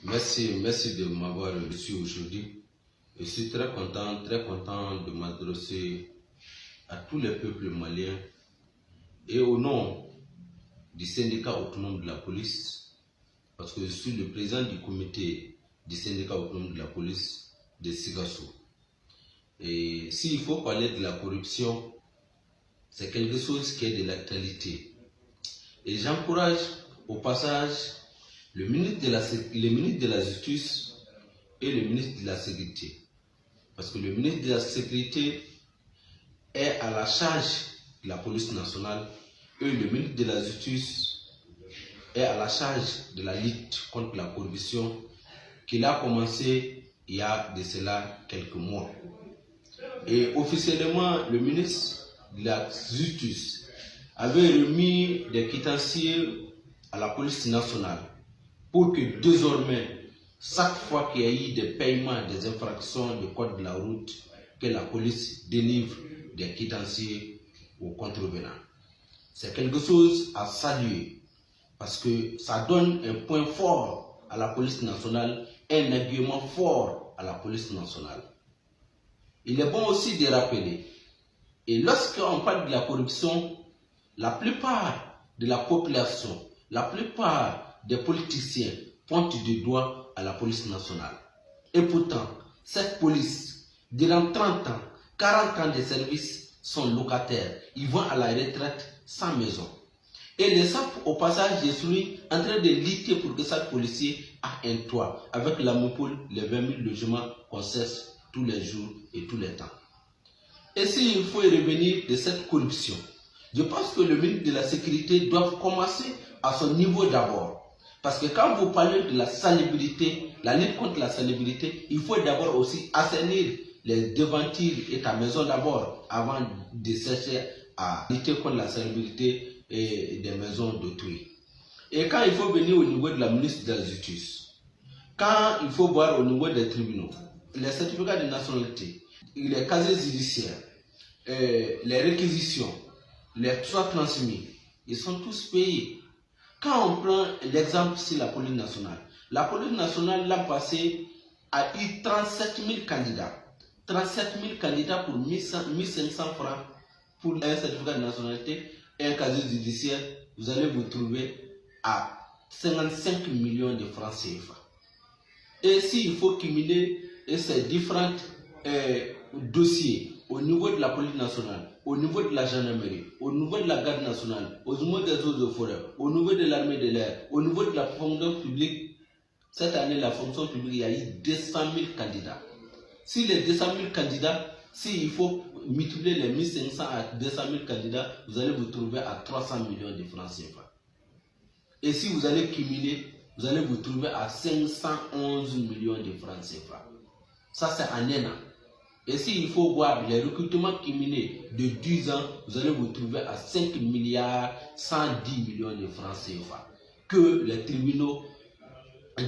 Merci de m'avoir reçu aujourd'hui. Je suis très content de m'adresser à tous les peuples maliens et au nom du syndicat autonome de la police, parce que je suis le président du comité du syndicat autonome de la police de Sigassou. Et s'il faut parler de la corruption, c'est quelque chose qui est de l'actualité. Et j'encourage au passage le ministre de la Justice et le ministre de la Sécurité. Parce que le ministre de la Sécurité est à la charge de la police nationale et le ministre de la Justice est à la charge de la lutte contre la corruption qu'il a commencé il y a de cela quelques mois. Et officiellement, le ministre de la Justice avait remis des quitanciers à la police nationale pour que désormais, chaque fois qu'il y a eu des paiements, des infractions du code de la route, que la police délivre des quitanciers aux contrevenants. C'est quelque chose à saluer parce que ça donne un point fort à la police nationale, un argument fort à la police nationale. Il est bon aussi de rappeler, et lorsqu'on parle de la corruption, la plupart de la population, la plupart des politiciens pointent du doigt à la police nationale. Et pourtant, cette police, durant 30 ans, 40 ans de service, sont locataires. Ils vont à la retraite sans maison. Et les SAP, au passage, je suis en train de lutter pour que chaque policier ait un toit, avec la MOPOL, les 20 000 logements qu'on cesse tous les jours et tous les temps. Et s'il faut revenir de cette corruption, je pense que le ministre de la Sécurité doit commencer à son niveau d'abord. Parce que quand vous parlez de la salubrité, la lutte contre la salubrité, il faut d'abord aussi assainir les devantures et ta maison d'abord, avant de chercher à lutter contre la salubrité et des maisons d'autrui. Et quand il faut venir au niveau de la ministre de la Justice, quand il faut voir au niveau des tribunaux, les certificats de nationalité, les casiers judiciaires, les réquisitions, les soins transmis, ils sont tous payés. Quand on prend l'exemple sur la police nationale l'an passé a eu 37 000 candidats. 37 000 candidats pour 1500 francs pour un certificat de nationalité et un casier judiciaire, vous allez vous trouver à 55 millions de francs CFA. Et s'il faut cumuler ces différents dossiers au niveau de la police nationale, au niveau de la gendarmerie, au niveau de la garde nationale, au niveau des eaux et forêts, au niveau de l'armée de l'air, au niveau de la fonction publique, cette année, la fonction publique, il y a eu 200 000 candidats. Si les 200 000 candidats, s'il faut multiplier les 1500 à 200 000 candidats, vous allez vous trouver à 300 millions de francs CFA. Et si vous allez cumuler, vous allez vous trouver à 511 millions de francs CFA. Ça, c'est en un an. Et s'il faut voir les recrutements cumulés de 10 ans, vous allez vous trouver à 5 milliards 110 millions de francs CFA. Que les tribunaux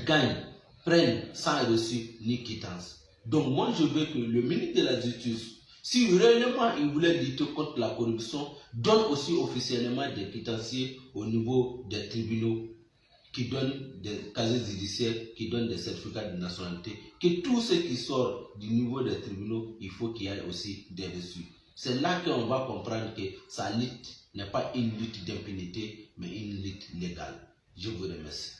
gagnent, prennent sans reçu ni quittance. Donc moi je veux que le ministre de la Justice, si réellement il voulait lutter contre la corruption, donne aussi officiellement des quitanciers au niveau des tribunaux qui donnent des casiers judiciaires, qui donnent des certificats de nationalité, que tout ce qui sort du niveau des tribunaux, il faut qu'il y ait aussi des reçus. C'est là qu'on va comprendre que sa lutte n'est pas une lutte d'impunité, mais une lutte légale. Je vous remercie.